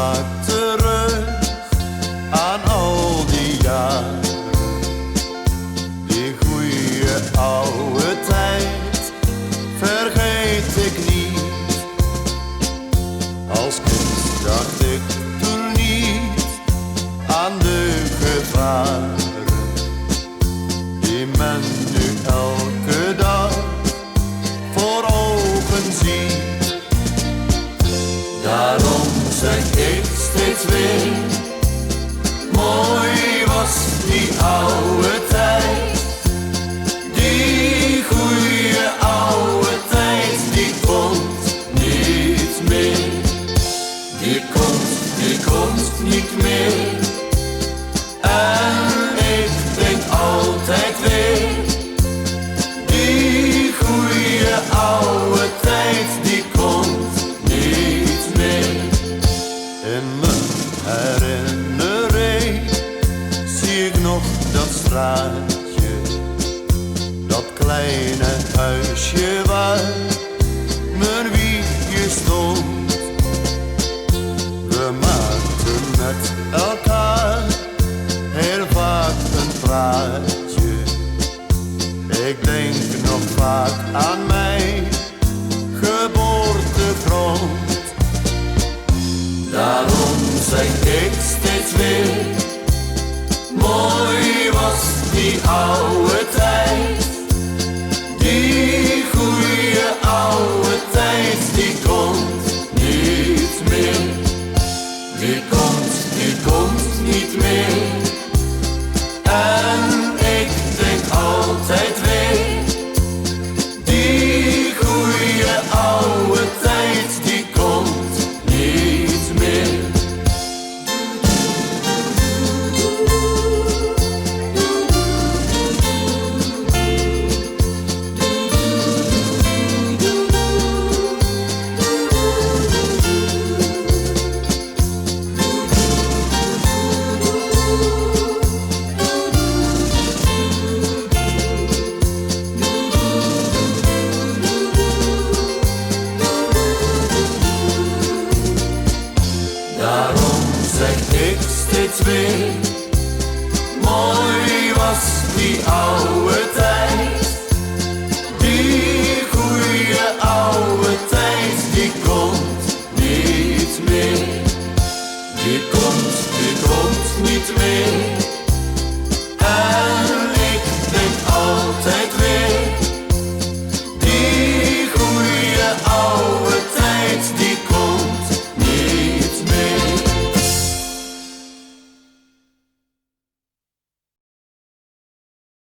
vaak terug aan al die jaren. Die goeie oude tijd vergeet ik niet. Als kind dacht ik toen niet aan de gevaren die men nu elke dag voor ogen ziet. Daarom zeg ik steeds weer, mooi was die oude tijd. Die goeie oude tijd, die komt niet meer. Die komt niet meer. En ik denk altijd weer, die goeie oude tijd, die komt niet meer. In mijn herinnering zie ik nog dat straatje, dat kleine huisje waar mijn wiegje stond. We maakten met elkaar heel vaak een praatje. Ik denk nog vaak aan mijn geboortegrond. Daarom zeg ik steeds weer, mooi was die oude tijd. Die goeie oude tijd, die komt niet meer. Die komt niet meer. En ik denk altijd weer, die goeie oude tijd, die komt niet meer. Daarom zeg ik steeds weer, mooi was die oude